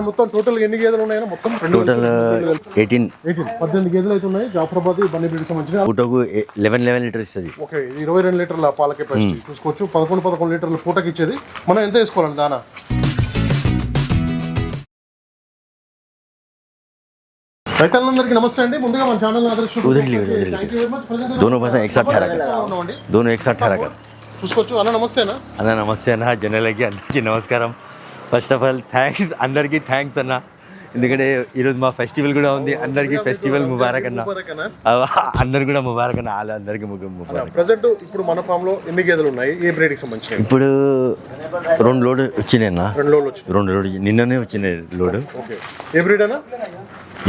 మొత్తం టోటల్ ఎన్ని గేదెలు ఉన్నాయో మొత్తం టోటల్ 18 18 గేదెలు అయితే ఉన్నాయి. జాఫరాబాద్ బన్నీ బ్రీడ్ సంబంధించిన పూటకు 11 లీటర్ ఇస్తుంది. ఓకే, 22 లీటర్ల పాల కెపాసిటీ చూసుకోవచ్చు. 11 లీటర్ల పూటకి ఇచ్చేది. మనం ఎంత వేసుకోవాలండి దానా? రైతులందరికీ నమస్తే అండి. ముందుగా మన ఛానల్ दोनों एक साथ ठहरा कर చూసుకోవచ్చు. అన్న నమస్తేనా? అన్న నమస్తే అన్న. జనాలకి అందరికీ నమస్కారం. ఫస్ట్ ఆఫ్ ఆల్ థ్యాంక్స్, అందరికీ థ్యాంక్స్ అన్న. ఎందుకంటే ఈరోజు మా ఫెస్టివల్ కూడా ఉంది. అందరికీ ఫెస్టివల్ ముబారక్ అన్న. అందరు కూడా ముబారక్ అన్న. వాళ్ళ అందరికీ ముబారక్. ప్రెసెంట్ ఇప్పుడు మన ఫామ్ లో ఎన్ని గేదెలు ఉన్నాయి? ఏ బ్రీడ్ కి సంబంధించి? ఇప్పుడు 2 లోడ్ వచ్చినాయి అన్న. 2 లోడ్లు వచ్చినాయి. 2 లోడ్ నిన్ననే వచ్చినాయి లోడ్. ఓకే, ఏ బ్రీడ్ అన్న?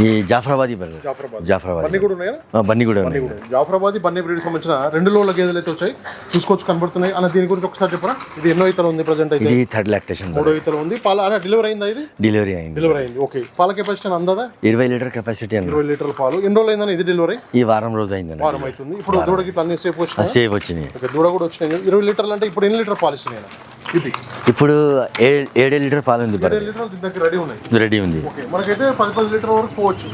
ఈ జాఫరాబాదీ బన్నీ కూడా ఉన్నాయా? బన్నీ కూడా ఉన్నాయి. జాఫరాబాదీ బన్నీ బ్రీడ్ సంబంధించిన 2 లోడ్ల గేదెలు అయితే వచ్చాయి. చూసుకోవచ్చు, కనబడుతున్నాయి అన్న. దీని గురించి ఒకసారి చెప్పరా. ఇది ఎన్నో ఈతలు ఉంది ప్రెసెంట్ అయితే? ఇది 3rd లాక్టేషన్. 3వ ఈతలు ఉంది. పాల అన్న డెలివరీ అయిందా? ఇది డెలివరీ అయింది. ఓకే, పాల కెపాసిటీ అందాదా? 20 లీటర్ కెపాసిటీ అండి. 20 లీటర్ల పాలు. ఎన్ని రోజులు అయిందని ఇది డెలివరీ? ఈ వారం రోజు అయిందండి. వారం అవుతుంది. ఇప్పుడు దూడకి ఇట్లా అన్ని సేఫ్ వచ్చినాయి. దూడ కూడా వచ్చినాయి. 20 లీటర్లు అంటే ఇప్పుడు ఎన్ని లీటర్ పాలు ఇస్తున్నాయి? ఇది ఇప్పుడు 7 లీటర్ పాలు ఉంది. 7 లీటర్లు దీనికి రెడీ ఉన్నాయి. రెడీ ఉంది. ఓకే, మనకైతే 10 లీటర్ వరకు పోవచ్చు.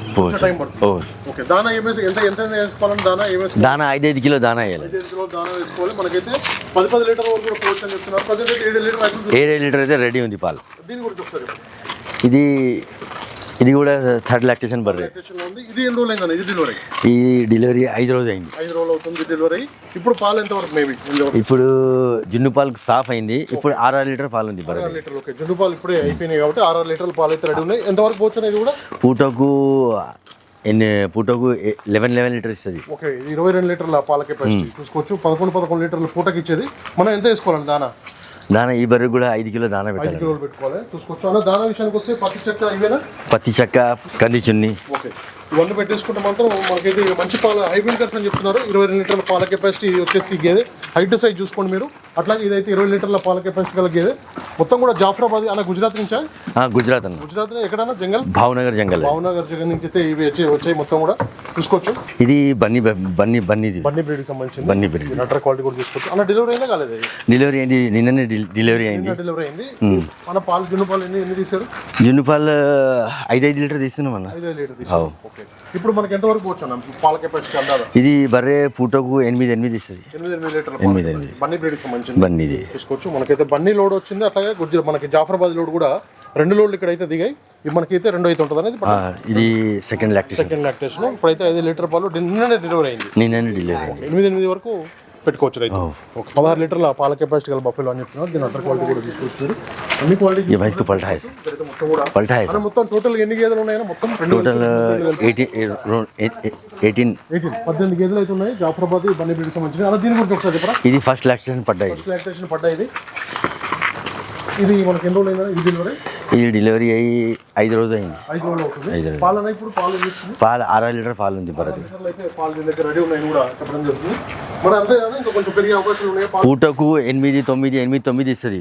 టైం పడుతుంది. ఓకే, దానా ఏమేసి ఎంత వేసుకోవాలని? దానా ఏమేసి? దానా 5 కిలో దానా వేయాలి. 5 కిలో దానా వేసుకోవాలి. మనకైతే 10 లీటర్ వరకు కూడా పోవచ్చు అని చెప్తున్నారు. 7 లీటర్ అయితే రెడీ ఉంది పాలు. దీని గురించి ఒకసారి ఇది కూడా 3rd లాక్టేషన్ బర్రె. ఇది ఎన్ని రోజులు అయిందని? ఇది డెలివరీ? ఈ డెలివరీ 5 రోజు అయింది. 5 రోజులు అవుతుంది డెలివరీ. ఇప్పుడు పాలు ఎంత వరకు? మేబీ ఇప్పుడు జున్ను పాలు సాఫ్ అయింది. ఇప్పుడు 6 లీటర్ పాలు ఉంది బర్రె. 6 లీటర్లు. ఓకే, జున్ను పాలు ఇప్పుడే అయిపోయినాయి కాబట్టి 6 లీటర్ల పాలు అయితే రెడీ ఉన్నాయి. ఎంత వరకు పోవచ్చు? ఇది కూడా పూటకు 11 లీటర్ ఇస్తుంది. ఓకే, 22 లీటర్ల పాల కెపాసిటీ చూసుకోవచ్చు. 11 లీటర్ల పూటకి ఇచ్చేది. మనం ఎంత వేసుకోవాలండి దానా? దానా ఈ బర్రె కూడా 5 కిలో దానా పెట్టాలి. 5 కిలోలు పెట్టుకోవాలి. చూసుకోవచ్చు అన్న. దానా విషయానికి వస్తే పత్తి చెక్క ఇవేనా? పత్తి చెక్క, కంది చున్ని. ఓకే, ఇవన్నీ పెట్టేసుకుంటే మాత్రం మనకైతే మంచి పాల హైబ్రిడ్ కర్స్ అని చెప్తున్నారు. 20 లీటర్ల పాల కెపాసిటీ వచ్చేసి గేదె. హైట్ సైజ్ చూసుకోండి మీరు. అట్లాగే ఇదైతే 20 లీటర్ల పాల కెపాసిటీ గల గేదె. మొత్తం కూడా జాఫరాబాద్ అన్న. గుజరాత్ నుంచా? గుజరాత్ అన్న. గుజరాత్ ఎక్కడన్నా? జంగల్, భావనగర్ జంగల్ నుంచి అయితే ఇవి వచ్చాయి మొత్తం కూడా చూసుకోవచ్చు. ఇది బన్నీ బ్రీడ్ సంబంధించి బన్నీ బ్రీడ్. నటర్ క్వాలిటీ కూడా చూసుకోవచ్చు అన్న. డెలివరీ అయిందా కాలేదు? డెలివరీ అయింది. నిన్ననే డెలివరీ అయింది. మన పాలు జున్ను పాలు ఎన్ని తీసారు? జున్ను పాలు 5 లీటర్ తీస్తున్నాం అన్న. 5 లీటర్ తీసారు. ఓకే, ఇప్పుడు మనకి ఎంత వరకు పోవచ్చు అన్న పాల కెపాసిటీ అందాదా? ఇది బర్రె పూటకు 8 ఇస్తుంది. 8 లీటర్ల 8 బన్నీ బ్రీడ్ సంబంధించి బన్నీది చూసుకోవచ్చు. మనకైతే బన్నీ లోడ్ వచ్చింది. అట్లాగే మనకి జాఫరాబాద్ లోడ్ కూడా 2 లోడ్లు ఇక్కడ అయితే దిగాయి. ఇవి మనకైతే 2 అయితే ఉంటుంది అనేది. ఇది సెకండ్ లాక్టేషన్. ఇప్పుడైతే 5 లీటర్ పాలు నిన్ననే డెలివరీ అయింది. 8 వరకు పెట్టుకోవచ్చు రైతు. 16 లీటర్ల పాల కెపాసిటీ గల బఫెలో అని చెప్తున్నారు. దీని అటర్ క్వాలిటీ కూడా తీసుకొచ్చారు. అన్ని క్వాలిటీ మొత్తం టోటల్ ఎన్ని గేదెలు ఉన్నాయో? మొత్తం టోటల్ 18 గేదెలు అయితే ఉన్నాయి. జాఫరాబాద్ బన్నీ బ్రీడ్ సంబంధించి అలా. దీని గురించి ఒకసారి చెప్పరా. ఇది ఫస్ట్ లాక్టేషన్ పడ్డాయి. ఇది మనకి ఎన్ని రోజులు అయిందా? ఇది డెలివరీ అయ్యి 5 రోజు అయింది. 5 రోజులు అవుతుంది. ఇప్పుడు పాలు 6 లీటర్ పాలు ఉంది బర్రెది. పూటకు 8 ఇస్తుంది.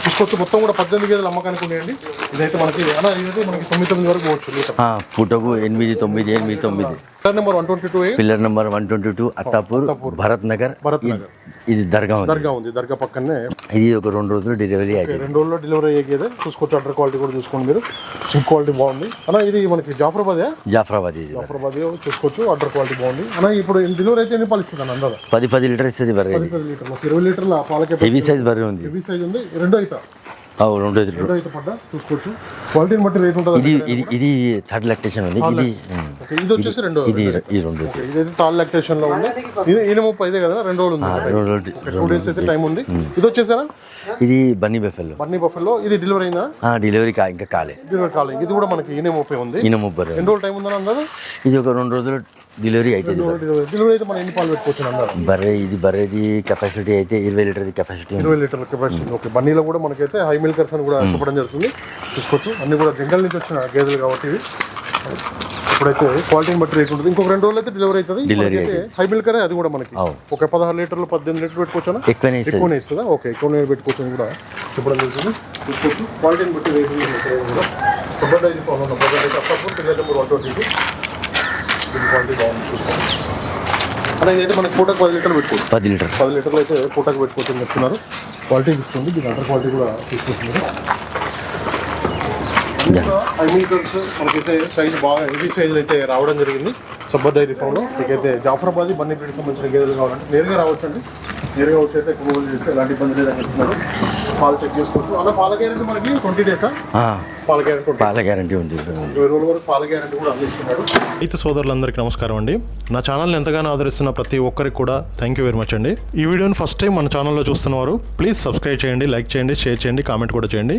చూసుకోవచ్చు. మొత్తం కూడా 18 గేదెలు అమ్మకానికి ఉన్నాయండి. ఇదైతే మనకి 9 వరకు పోవచ్చు. పూటకు 8 పిల్లర్ నెంబర్ 122 అత్తాపూర్, భరత్ నగర్. ఇది దర్గా ఉంది. దర్గా పక్కనే. ఇది ఒక 2 రోజులు డెలివరీ అయితే 2 రోజుల్లో డెలివరీ అయ్యే గేదె. చూసుకోవచ్చు. అటర్ క్వాలిటీ కూడా చూసుకోండి మీరు. సిమ్ క్వాలిటీ బాగుంది అన్న. ఇది మనకి జాఫరాబాద్ చూసుకోవచ్చు. అటర్ క్వాలిటీ బాగుంది అన్న. ఇప్పుడు డెలివరీ అయితే ఎన్ని పాలు ఇస్తుంది అన్న? అందాదా 10 లీటర్ ఇస్తుంది బర్రె. 20 లీటర్ల పాలకి హెవీ సైజ్ బర్రె ఉంది. హెవీ సైజ్ ఉంది. 2 అయితే పడ్డా చూసుకోవచ్చు. క్వాలిటీని బట్టి రేట్ ఉంటుంది. ఇది 3rd లాక్టేషన్ ఉంది. ఇది వచ్చేసి 2 ఇదైతే 3rd లాక్టేషన్ లో ఉంది. ఇది 35 కదా. 2 రోజులు ఉంది. 2 డేస్ అయితే టైం ఉంది. ఇది వచ్చేసారా? ఇది బన్నీ బఫెలో. ఇది డెలివరీ అయిందా? డెలివరీ ఇంకా కాలేదు. ఇది కూడా మనకి 30 ఉంది. 30 ఎన్ని రోజులు టైం ఉందని అందరూ? ఇది ఒక 2 రోజులు డెలివరీ అవుతుంది. డెలివరీ అయితే మనం ఎన్ని పాలు పెట్టుకోవచ్చు అన్నారు? బర్రెది కెపాసిటీ అయితే 20 లీటర్ కెపాసిటీ. 20 లీటర్ల కెపాసిటీ. ఓకే, బన్నీలో కూడా మనకైతే హై మిల్కర్స్ అని కూడా చెప్పడం జరుగుతుంది. చూసుకోవచ్చు. అన్ని కూడా జంగల్ నుంచి వచ్చిన గేదెలు కాబట్టి ఇవి. ఇప్పుడైతే క్వాలిటీని బట్టి రేట్ ఉంటుంది. ఇంకొక 2 రోజులు అయితే డెలివరీ అవుతుంది. హై మిల్కరే అది కూడా మనకి. ఒక 16 లీటర్లు 18 లీటర్లు పెట్టుకోవచ్చు. ఎక్కువనే ఇస్తుందా? ఓకే, ఎక్కువనే పెట్టుకోవచ్చు అని కూడా చెప్పడం జరుగుతుంది. చూసుకోవచ్చు. క్వాలిటీని బట్టి రేట్ క్వాలిటీ బాగుంది. చూసుకోండి అలా. ఇదైతే మనకి పూటకు 10 లీటర్లు పెట్టుకోవచ్చు. 10 లీటర్లు అయితే పూటకు పెట్టుకోవచ్చు అని చెప్తున్నారు. క్వాలిటీ ఇస్తుంది. దీని అటర్ క్వాలిటీ కూడా తీసుకొస్తున్నారు. హై మిల్కర్స్ మనకైతే సైజు బాగా హెవీ సైజులు అయితే రావడం జరిగింది సబ్బర్ డైరీ ఫామ్లో. మీకైతే జాఫరాబాద్ బన్నీ బ్రీడ్కి సంబంధించిన గేదెలు కావాలంటే నేరుగా రావచ్చండి. నేరుగా వచ్చి అయితే కొనుగోలు చేస్తే ఎలాంటి ఇబ్బంది లేదని చెప్తున్నారు. పాలు చెక్ చేసుకోవచ్చు. అలా పాల గ్యారెంటీ మనకి 20 డేసా? పాల గ్యారెంటీ పాల గ్యారెంటీ ఉంది, 20 రోజుల వరకు పాల గ్యారెంటీ కూడా అందిస్తున్నాడు. రైతు సోదరులందరికీ నమస్కారం అండి. నా ఛానల్ని ఎంతగానో ఆదరిస్తున్న ప్రతి ఒక్కరికి కూడా థ్యాంక్ యూ వెరీ మచ్ అండి. ఈ వీడియోని ఫస్ట్ టైం మన ఛానల్లో చూస్తున్నవారు ప్లీజ్ సబ్స్క్రైబ్ చేయండి, లైక్ చేయండి, షేర్ చేయండి, కామెంట్ కూడా చేయండి.